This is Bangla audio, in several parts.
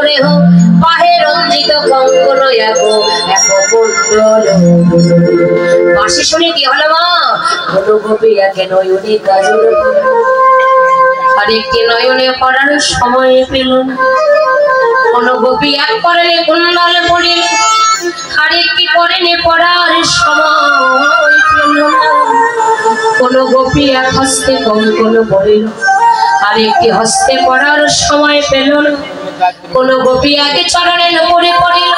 রে হো পাহে রঞ্জিত কঙ্কন এগো এক কুণ্ডল বাঁশি শুনে কি হলো মা কোন গোপী একে নয়নে কাজল আরেকটি নয়নে পড়ার সময় পেল না কোন গোপী এক পরনে কুণ্ডল পড়িল আরেকটি পরনে পড়ার সময় পেল না কোন গোপী এক হস্তে কঙ্কন পড়িল আরেকটি হস্তে পড়ার সময় পেল না কোন গোপী এক চরণে পড়ে পড়িল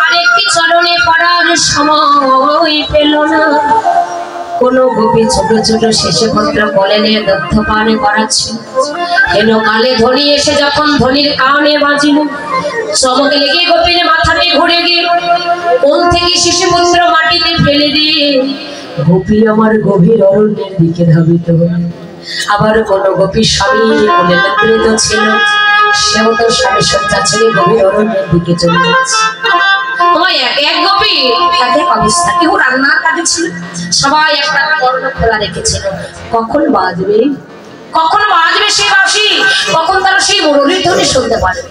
আরেকটি চরণে পড়ার সময় পেল না কোন গোপী ছোট ছোট শেষে ভদ্র বলে নিয়ে দগ্ধ পানে করাচ্ছে হেন কালে ধ্বনি এসে যখন ধ্বনির কানে বাজিল চমক লেগে গোপীর মাথাতে ঘুরে গিয়ে কোন থেকে শিশুপুত্র মাটিতে ফেলে দিয়ে গোপী আমার গভীর অরণ্যের দিকে ধাবিত হল আবার কোন গোপী স্বামী বলে নিদ্রিত ছিল সেও তো স্বামী সজ্জা ছেড়ে গভীর অরণ্যের দিকে চলে যাচ্ছে এক গোপী এক অবস্থা কেউ রান্নার কাজে ছিল সবাই একটা কর্ণ খোলা রেখেছিল কখন বাজবে সেই বাঁশি কখন তারা সেই মুরলীর ধ্বনি শুনতে পারবে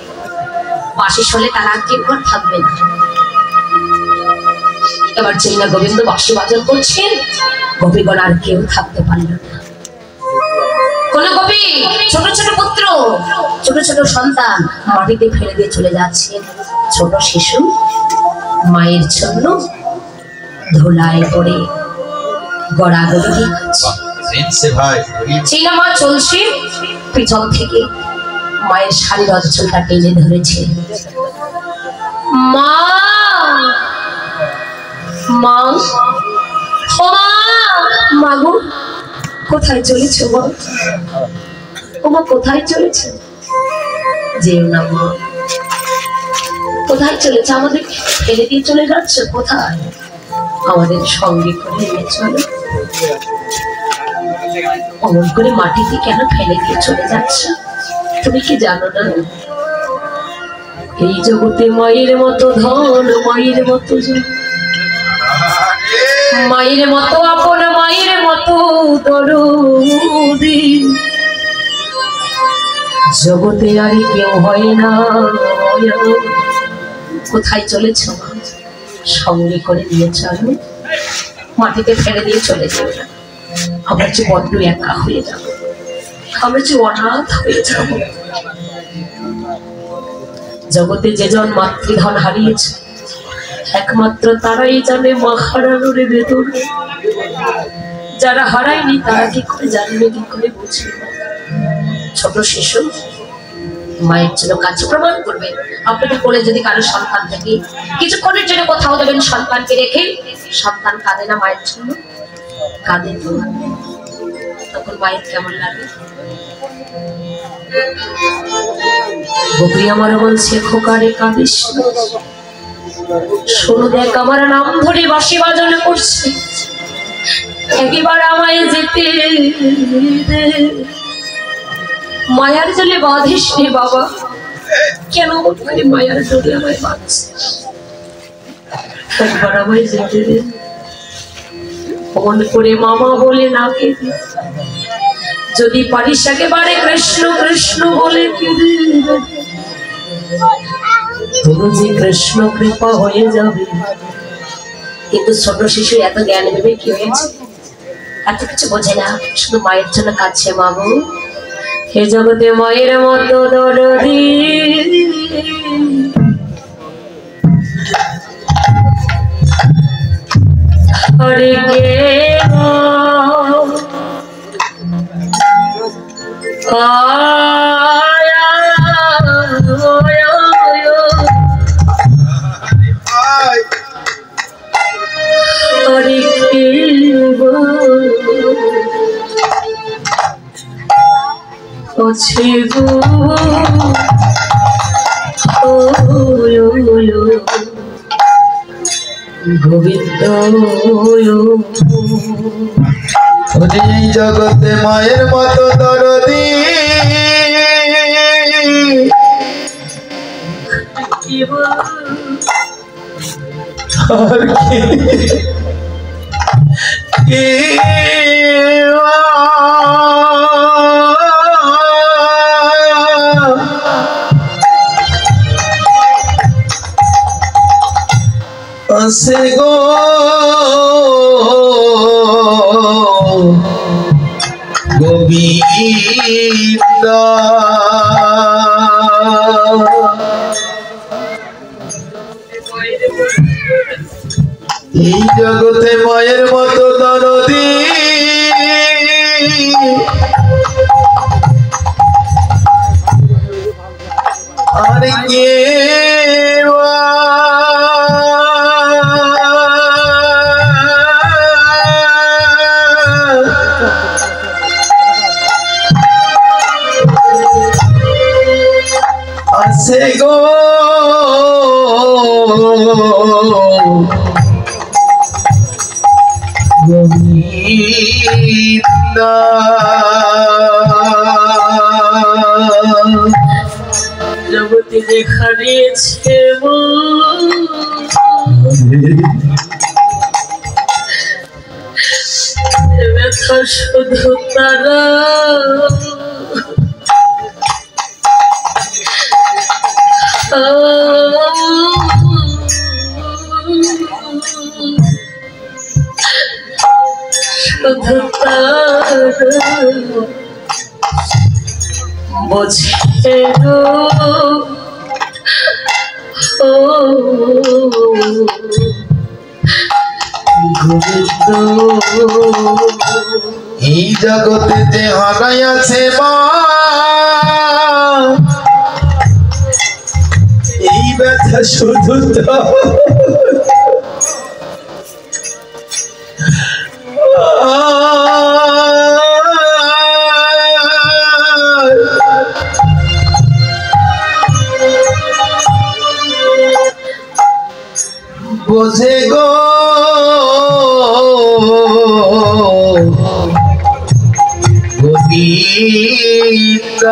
বাঁশি শুনলে তারা আর কেউ থাকবে না এবার চৈনা গোবিন্দ বাঁশি বাজন করছেন গোপীগণ আর কেউ থাকতে পারল না কোন গোপী ছোট ছোট পুত্র ছোট ছোট সন্তান মাটিতে ফেলে দিয়ে চলে যাচ্ছে ছোট শিশু মায়ের জন্য ধুলায় পড়ে গড়াগড়ি চীনা মা চলছে পিছন থেকে মায়ের শাড়ির অঞ্চলটা টেনে ধরেছে মা মা মাগো কোথায় চলেছ মা ওমা কোথায় চলেছে যেও না মা কোথায় চলেছে আমাদের ফেলে দিয়ে চলে যাচ্ছে কোথায় আমাদের সঙ্গে করে নিয়ে চলো অমন করে মাটিতে কেন ফেলে দিয়ে চলে যাচ্ছে তুমি কি জানো না এই জগতে মায়ের মতো ধন মায়ের মতো মায়ের মতো আপন মায়ের মতো দরদি জগতে আর কেউ হয় না কোথায় চলেছ সঙ্গে করে নিয়ে চলো মাটিতে ফেলে দিয়ে চলে যাও না আমরা যে বড্ড একা হয়ে যাবো আমরা যে অনাথ হয়ে যাব জগতে যেজন মাতৃধন হারিয়েছে একমাত্র তারাই জানে মা হারানোর বেদন যারা হারায়নি তারা কি করে জানবে কি করে বুঝবে ছোট শিশু মায়ের জন্য কাজ প্রমাণ করবে আপনাকে বলে যদি কারো সন্তান থেকে কিছুক্ষণের জন্য কোথাও যাবেন সন্তানকে রেখে সন্তান কাঁদে না মায়ের জন্য কাঁদে তো তখন মায়ের কেমন লাগে গোপী আমার বলছে খোকারে কাঁদিস শোনো দেখ আমার নাম ধরে বাঁশি বাজানো করছে একবার আমায় যেতে মায়ার জলে বাঁধিস রে বাবা কেন মায়ার জলে আমায় বাঁধছিস একবার আমায় যেতে দে ফোন করে মামা বলে না কেঁদে যদি পারিস একেবারে কৃষ্ণ কৃষ্ণ বলে কেঁদে তোর যে কৃষ্ণ কৃপা হয়ে যাবে কিন্তু ছোট শিশু এত জ্ঞান ভেবে কি হয়েছে এত কিছু বোঝে না শুধু মায়ের জন্য কাঁদছে মাগো হে জগতে মায়ের মতো দরদি হরে কে গোবিন্দ জগতে মায়ের মতো দরদি আসে গো গোবিন্দ এই জগতে মায়ের মতো দরদি আর কে আসে গো গোবিন্দ জগতে দেখা দিয়েছে ব্যথা শুধু তারা শুধু তারা বোঝে গো গোবিন্দ এই জগতে যে হারাই আছে মা এই ব্যথা শুধু তো বোঝে গো গোবিন্দ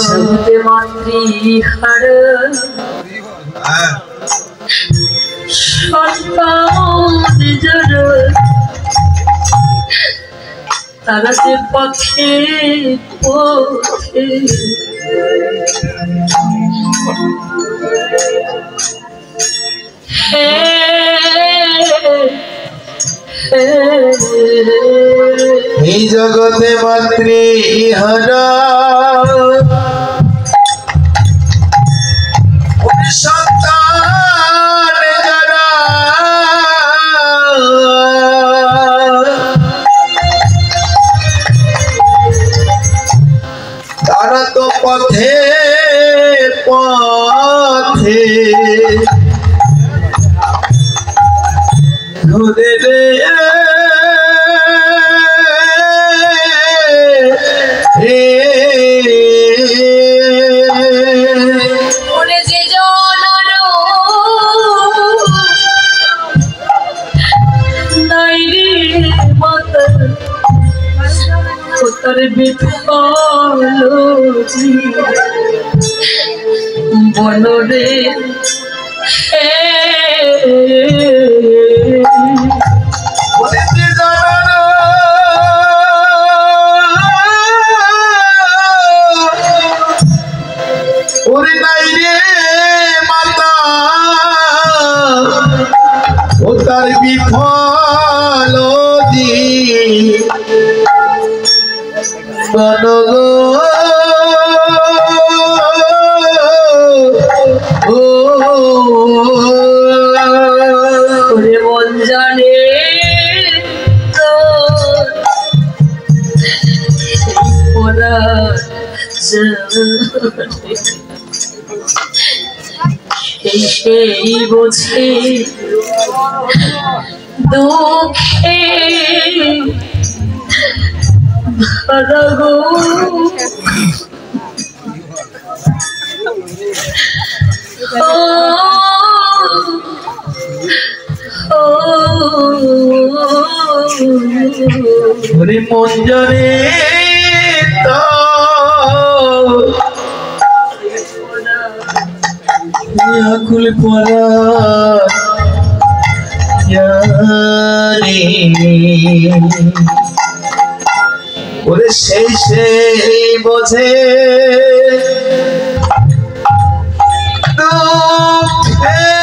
শুনতে মাতৃহার সন্তান জড় তারা যে পথে পথে এই জগতে মাতৃহারা সন্তান যারা তারা তো পথে পথে ঘুরে রে তোর বিফল বনরে ওরে নাই রে মাতা ও তার বিফল গো ওরে মন জানে সেই বোঝে দুঃখে ভরা গো ওরে মন জানে তো আকুল পরা জানে ওরে সেই বোঝে দুঃখে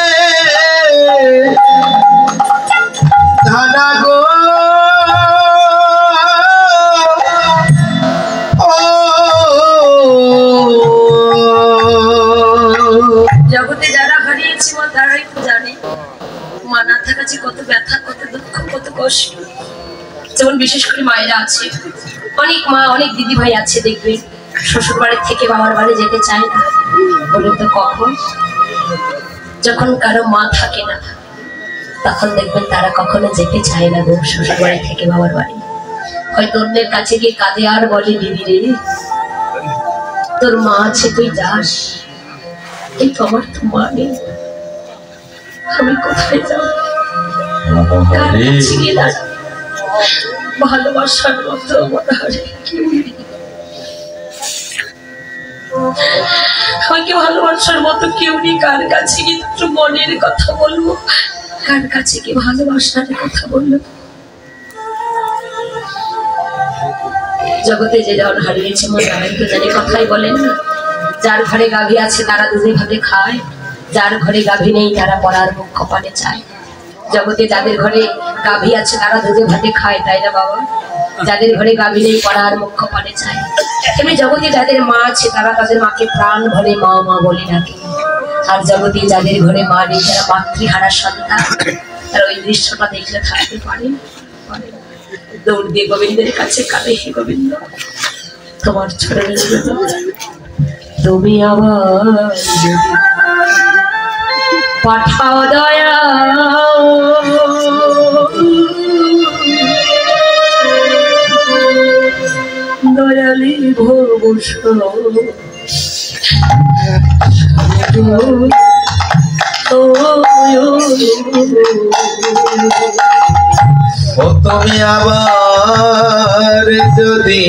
যে কত ব্যথা, কত দুঃখ, কত কষ্ট। যেমন বিশেষ করে মায়েরা আছে, অনেক মা, অনেক দিদি ভাই আছে, দেখবে শ্বশুর বাড়ির থেকে বাবার বাড়ি যেতে চায় না। বলে তো কখন? যখন কারো মা থাকে না, তখন দেখবেন তারা কখনো যেতে চায় না গো শ্বশুর বাড়ি থেকে বাবার বাড়ি। হয়তো অন্যের কাছে গিয়ে কাঁদে আর বলে, দিদি রে তোর মা আছে, তুই যাস, কিন্তু আমার তো মা নেই, আমি কোথায় যাবো? কার কাছে গিয়ে দাঁড়াবো? ভালোবাসার মতো মনে হয় কেউ নেই, আমাকে ভালোবাসার মতো কেউ নেই। কার কাছে গিয়ে একটু মনের কথা বলবো? কার কাছে গিয়ে ভালোবাসার কথা বলবো? জগতে যে জন হারিয়েছে মনে হয় তো জানি, কথাই বলেন না, যার ঘরে গাভী আছে তারা দুধে ভাতে খায়, যার ঘরে গাভী নেই তারা পরার মুখ কপালে চায়। জগতে যাদের ঘরে গাভী আছে তারা দুধে ভাতে খায়, তাই না বাবা? যাদের ঘরে গাভী নেই পরার মুখ কপালে চায়। তেমনি জগতে যাদের মা আছে তারা তাদের মাকে প্রাণ ভরে মা মা বলে ডাকে। আর জগতে যাদের ঘরে মা নেই, যারা মাতৃহারা সন্তান, তারা ওই দৃশ্যটা দেখলে থাকতে পারে? দৌড় দিয়ে গোবিন্দের কাছে কাঁদে, হে গোবিন্দ তোমার চরণে তুমি আবার পাঠাও দয়া, দয়ালি ভবস ও তুমি আবার যদি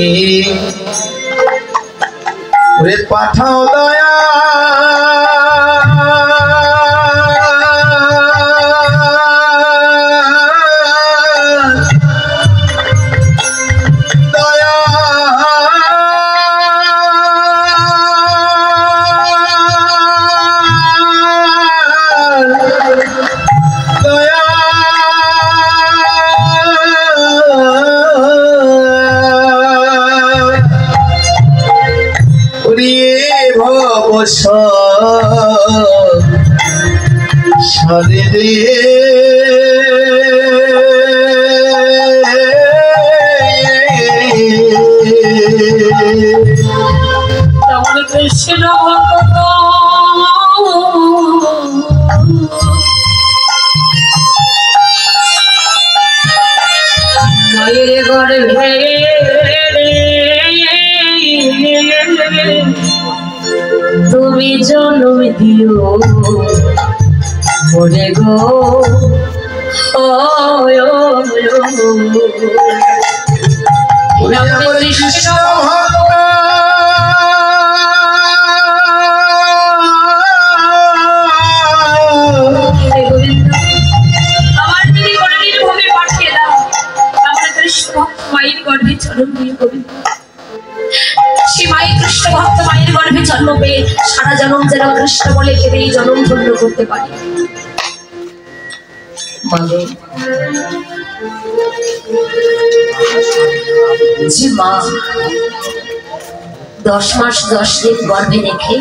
পাঠাও দয়া, শরীরে কৃষ্ণ ভক্ত মায়ের গর্ভে তুমি জন্ম দিও মরে গো, কৃষ্ণ আমার দিদি কোনদিন ভূমি পাঠিয়ে দাও, আমার কৃষ্ণ ভক্ত মায়ের গর্ভে জন্ম দিয়ে গোবিন্দ। সে মায়ের কৃষ্ণ ভক্ত মায়ের গর্ভে জন্ম পেয়ে সারা জন্ম যেন কৃষ্ণ বলে কেঁদে এই জন্ম ধন্য করতে পারে। যে মা 10 মাস 10 দিন গর্ভে রেখে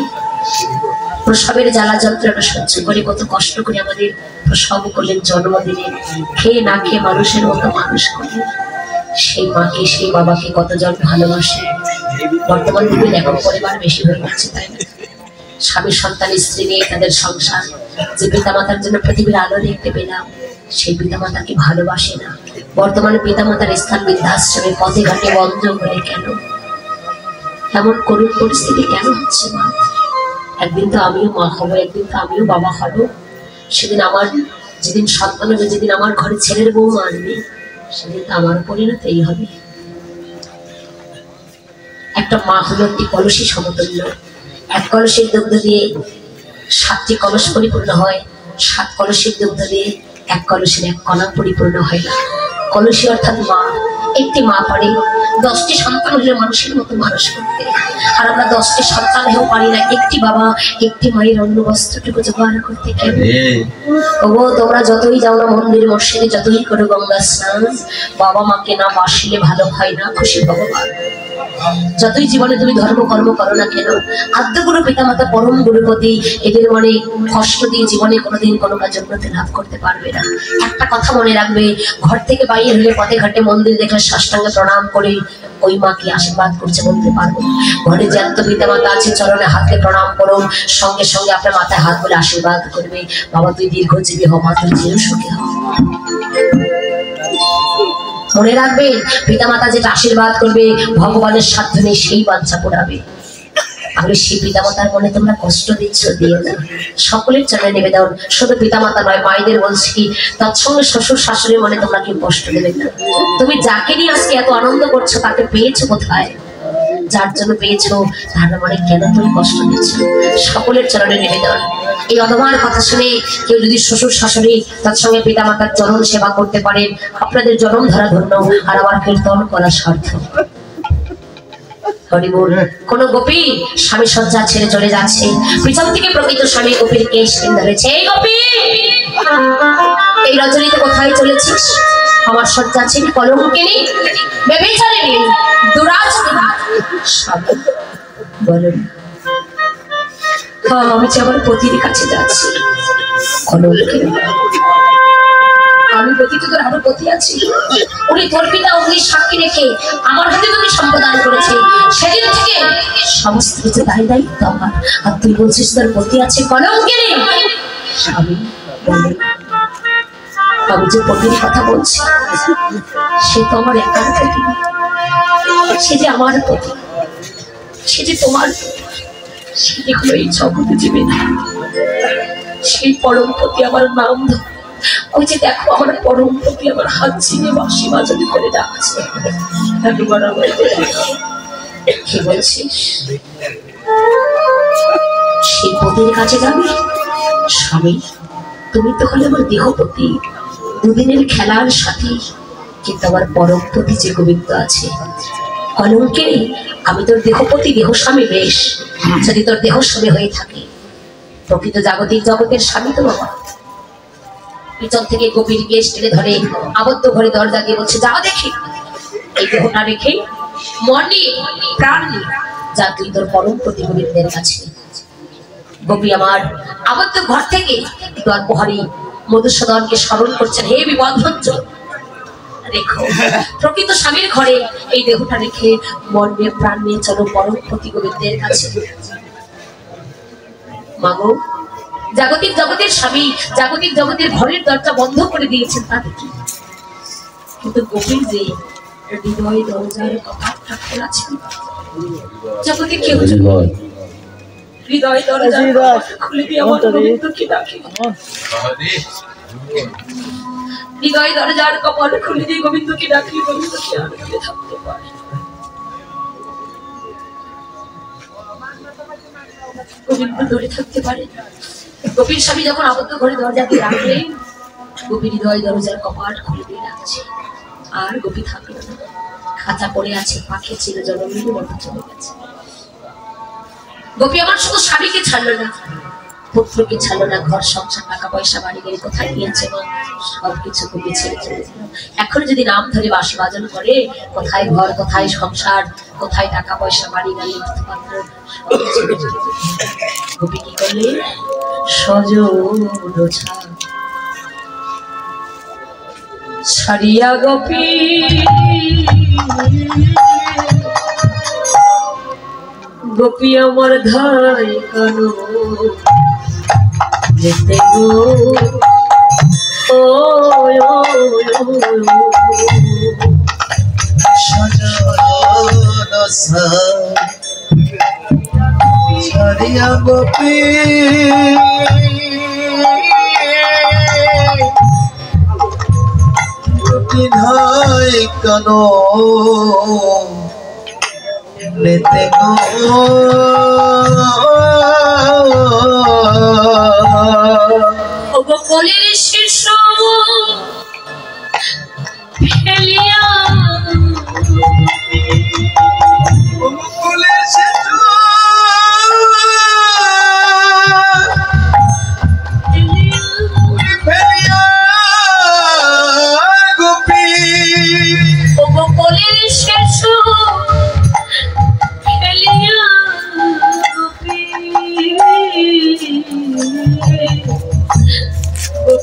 প্রসবের জ্বালা যন্ত্রণা সহ্য করে কত কষ্ট করে আমাদের প্রসব করলেন, জন্ম দিলেন, খেয়ে না খেয়ে মানুষের মতো মানুষ করলেন, সেই মাকে সেই বাবাকে কতজন ভালোবাসে। বর্তমান দিনে এখন পরিবার বেশি হয়ে গেছে, তাই না? স্বামী সন্তান স্ত্রী নিয়ে তাদের সংসার, যে পিতামাতার জন্য পৃথিবীর আলো দেখতে পেলাম সেই পিতামাতাকে ভালোবাসে না। বর্তমানে পিতামাতার স্থান বৃদ্ধাশ্রমে, পথে ঘাটে, বন জঙ্গলে। কেন এমন করুণ পরিস্থিতি কেন হচ্ছে মা? একদিন তো আমিও মা হবো, একদিন তো আমিও বাবা হব। সেদিন আমার যেদিন সন্তান হবে, যেদিন আমার ঘরে ছেলের বউ আসবে, সেদিন তো আমার পরিণত এই হবে। একটা মা হলো একটি কলসী সমতুল্য। এক কলসের দুগ্ধ দিয়ে 7টি কলস পরিপূর্ণ হয়, 7 কলসের দুগ্ধ দিয়ে এক কলসের 1 কণা পরিপূর্ণ হয় না। কলসী অর্থাৎ মা। একটি মা পারে 10টি সন্তান হলে মানুষের মতো মানুষ করতে, আর আমরা 10টি সন্তান হয়েও পারি না একটি বাবা একটি মায়ের অন্ন বস্ত্রটুকু জোগাড় করতে। কেন ওগো, তোমরা যতই যাও না মন্দির মসজিদে, যতই করো গঙ্গা স্নান, বাবা মাকে না বাসিলে ভালো হয় না। খুশি ভগবান যতই জীবনে তুমি ধর্ম কর্ম করো না কেন, আদ্যগুরু পিতামাতা পরম গুরুপতি এদের মনে কষ্ট দিয়ে জীবনে কোনোদিন কোনো কাজ উন্নতি লাভ করতে পারবে না। একটা কথা মনে রাখবে, ঘর থেকে বাইরে হলে পথে ঘাটে মন্দির দেখলে সাষ্টাঙ্গে প্রণাম করে ওই মাকে আশীর্বাদ করছে বলতে পারবো। ঘরে জ্যান্ত পিতামাতা আছে চরণে হাতে প্রণাম করো, সঙ্গে সঙ্গে আপনার মাথায় হাত বলে আশীর্বাদ করবে, বাবা তুই দীর্ঘজীবী হ, মা তুই চির সুখী হ। মনে রাখবেন, পিতামাতা যেটা আশীর্বাদ করবে ভগবানের সাধ্য নেই সেই বাঞ্ছা পোড়াবে। তাহলে সেই পিতামাতার মনে তোমরা কষ্ট দিচ্ছ, দিও না। সকলের চরণে নিবেদন, শুধু পিতামাতা নয় মায়েদের বলছি কি তৎসঙ্গে শ্বশুর শাশুড়ির মনে তোমরা কি কষ্ট দেবে না। তুমি যাকে নিয়ে আজকে এত আনন্দ করছো তাকে পেয়েছো কোথায়? যার জন্য পেয়েছো তার মানে কেন তুমি কষ্ট দিচ্ছ? সকলের চরণে নিবেদন। এই অধমার কথা শুনে কেউ যদি শ্বশুর শাশুড়ি তৎসঙ্গে পিতামাতার চরণ সেবা করতে পারেন, আপনাদের জন্ম ধরা ধন্য, আর আমার কীর্তন করা সার্থক। কোন গোপী স্বামী সজ্জা ছেড়ে চলে যাচ্ছে, পিছন থেকে প্রকৃত স্বামী গোপীর কেশ ধরেছে, এই গোপী এই রজনীতে কোথায় চলেছিস? আমার সজ্জা ছেড়ে কলঙ্কিনী ব্যভিচারিণী দুরাচারিণী স্বামী বলেন, আমি যে আমার পতির কাছে যাচ্ছি। কলঙ্কিনী, আমি ব্যতীত তোর আরো পতি আছে, উনি তোর পিতা অগ্নির সাক্ষী রেখে আমার হাতে তোকে সম্প্রদান করেছে, সেদিন থেকে সমস্ত কিছু দায় দায়িত্ব আমার, আর তুই বলছিস তোর পতি আছে। কলঙ্কিনী স্বামী বলেন, আমি যে পতির কথা বলছি সে তো আমার একার পতি, সে যে আমার পতি, সে যে তোমার, সে যে হলো এই জগতে জীবে না, সেই পরম পতি আমার নাম। ওই যে দেখো আমার পরম পতি আমার হাত ছিঁড়ে বাঁশি বাজাতে করে ডাকছে। কি বলছিস? সেই পতির কাছে যাবে? স্বামী তুমি তো হলে আমার দেহপতি, দুদিনের খেলার সাথী, কিন্তু আমার পরম পতি যে গোবিন্দ আছে। কলঙ্কিনী, আমি তোর দেহপতি দেহ স্বামী বেশ, যদি তোর দেহ স্বামী হয়ে থাকে, প্রকৃত জাগতিক জগতের স্বামী তো বাবা। পিছন থেকে গোপীর কেশ টেনে ধরে আবদ্ধ ঘরে দরজা দিয়ে বলছে, যাও দেখি এই দেহটা রেখে মন নিয়ে প্রাণ নিয়ে যা তুই তোর পরম প্রতি গোবিন্দের কাছে। গোপী আমার আবদ্ধ ঘর থেকে দ্বারপ্রহরী মধুসূদনকে স্মরণ করছেন, হে বিবন্ধঞ্জন, রেখো প্রকৃত স্বামীর ঘরে এই দেহটা রেখে মন নিয়ে প্রাণ নিয়ে চলো পরম প্রতি গোবিন্দের কাছে। মাগো, জাগতিক জগতের স্বামী জাগতিক জগতের ঘরের দরজা বন্ধ করে দিয়েছেন তাতে কি, কিন্তু গোপীর যে হৃদয় দরজার কপাটটা খোলা ছিল, জগতে কেউ হৃদয় দরজার খুলে দিয়ে আমার গোবিন্দকে ডাকে, হৃদয় দরজার কপাট খুলে দিয়ে গোবিন্দকে ডাকি, গোবিন্দকে আনন্দে থাকতে পারে। গোবিন্দ ধরে থাকতে পারে। গোপীর স্বামী যখন আবদ্ধ ঘরে দরজা দিয়ে রাখলেন, গোপীর হৃদয় দরজার কপাট খুলে দিয়ে রাখছে, আর গোপী থাকলো না, খাঁচা পড়ে আছে, পাখি ছিল জলমূল্য মতো চলে গেছে। গোপী আমার শুধু স্বামীকে ছাড়লো না, পুত্রকে ছাড়লো না, ঘর সংসার টাকা পয়সা বাড়ি গাড়ি কোথায় গিয়েছে মা, সবকিছু গোপী ছেড়ে চলে গেল। এখন যদি নাম ধরে বাঁশি বাজন করে, কোথায় ঘর, কোথায় সংসার, কোথায় টাকা পয়সা বাড়ি গাড়ি অর্থপাত্র, গোপী কি করলে ছাড়িয়া গোপী গোপী আমার ধাই কানো যেতে গো, ও ছাড়িয়া গোপী ধাই কানো নেতে গো, গোপলের শীর্ষ ফেলিয়া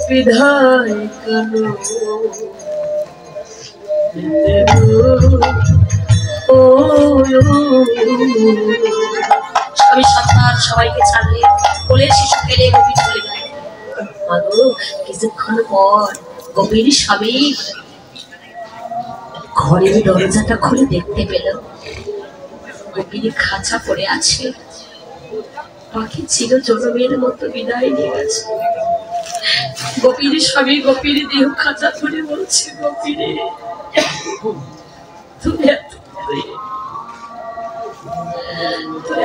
বিধায় কেন ও স্বামী সন্তান সবাইকে ছাড়লে কোলের শিশু ফেলে গোপী চলে গেল। কিছুক্ষণ পর গোপীর স্বামী ঘরের দরজাটা খুলে দেখতে পেল গোপীর খাঁচা পড়ে আছে। পাখি ছিল জনমের মতো বিদায় নিয়ে গেছে। গোপীর স্বামী গোপীর দেহ খাঁচা ধরে বলছে, গোপীরে তুমি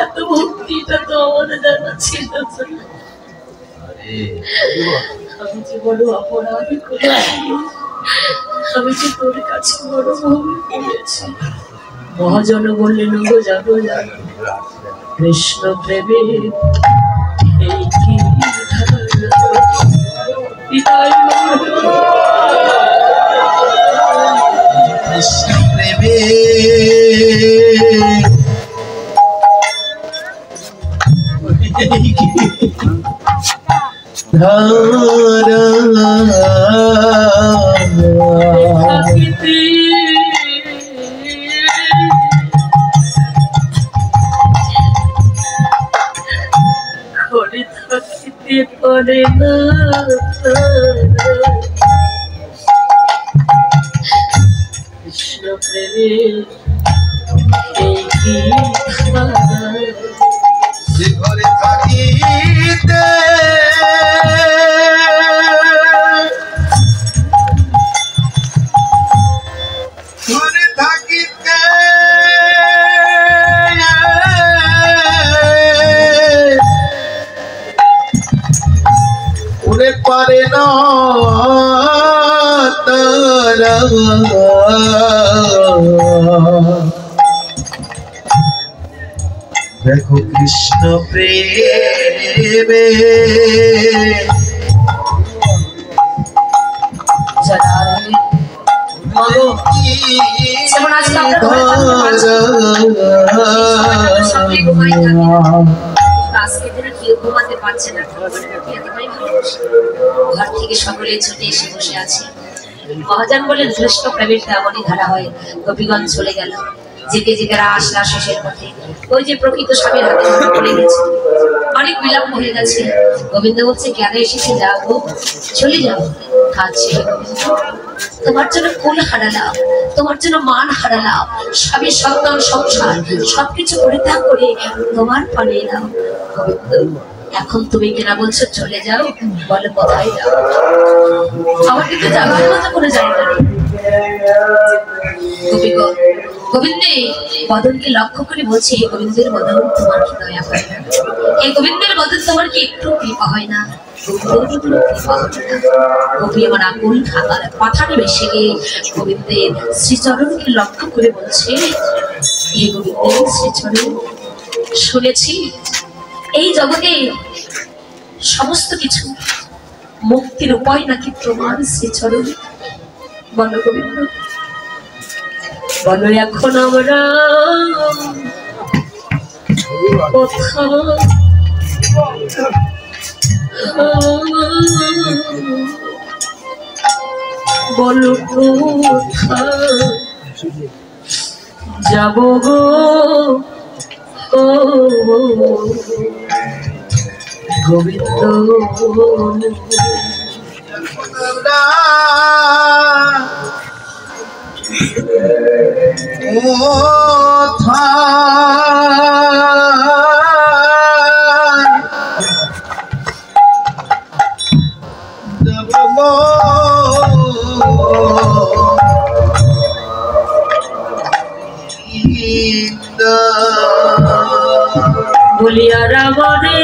এত ভক্তিটা তো আমার জানা ছিল। আমি যে বড় অপরাধ করেছি, আমি যে তোর কাছে বড় ভুল করেছি। মহাজন বললেন, গো জানো জানো কৃষ্ণ প্রেমে এই কি কৃষ্ণ প্রেমে ঘরে থাকিতে পারে না কৃষ্ণ প্রেমে এই কি ঘরে থাকিতে ঘরে থাকিতে উড়ে পারে না তারা দেখো কৃষ্ণ প্রেমে যেমন আজকে আজকে দিনে কেউ ঘুমাতে পারছে না, ঘর থেকে সকলে ছুটে এসে বসে আছে। মহাজন বলেন, কৃষ্ণ প্রেমের তেমনই ধারা হয়। গোপীগঞ্জ চলে গেল, যেতে যেতে আসলা শেষের পথে ওই যে প্রকৃত স্বামীর হাতে ধরা পড়ে গেছে। অনেক বিলম্ব হয়ে গেছে। গোবিন্দ বলছে, কেন এসেছে? যাও গো, চলে যাও। কাঁদছে, তোমার জন্য কুল হারালাম, তোমার জন্য মান হারালাম, স্বামীর সন্তান সংসার সবকিছু পরিত্যাগ করে তোমার পানে এলাম। গোবিন্দ, এখন তুমি কেনা বলছো চলে যাও? বলে, কোথায় যাও? আমার কিন্তু যাওয়ার মতো কোনো জায়গা নেই। গোবিন্দে বদনকে লক্ষ্য করে বলছে, গোবিন্দের বদন তোমার কি দয়া হয় না? এই গোবিন্দের বদন তোমার কি একটু কৃপা হয় না? গোপী আমার আকুল খাতার পাথারে বেসে গিয়ে গোবিন্দের শ্রীচরণকে লক্ষ্য করে বলছে, এই গোবিন্দের শ্রীচরণ, শুনেছি এই জগতে সমস্ত কিছু মুক্তির উপায় নাকি তোমার শ্রীচরণ। বলো গোবিন্দ, বলো এখন আমরা বলো যাব গো গোবিন্দ। বলিয়া রাবণে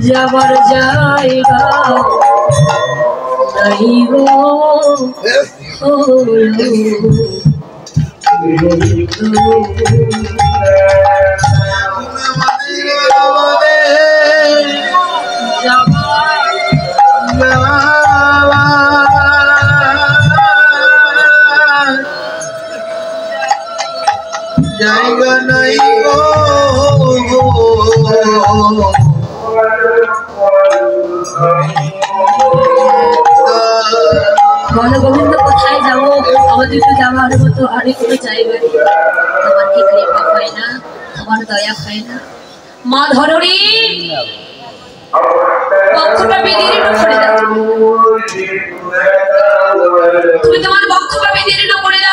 যাবার জায়গা নাই গো জায়গা নাই গো বলো গোবিন্দ কোথায় যাবো? আমাদের তো যাওয়ার মতো আরে কোনো জায়গা নেই। তোমার কি কৃপা হয় না? তোমার দয়া হয় না? মা ধরণী বক্ষটা বেঁধে করে দাও। তুমি তোমার বক্ষটা বেঁধে করে দাও।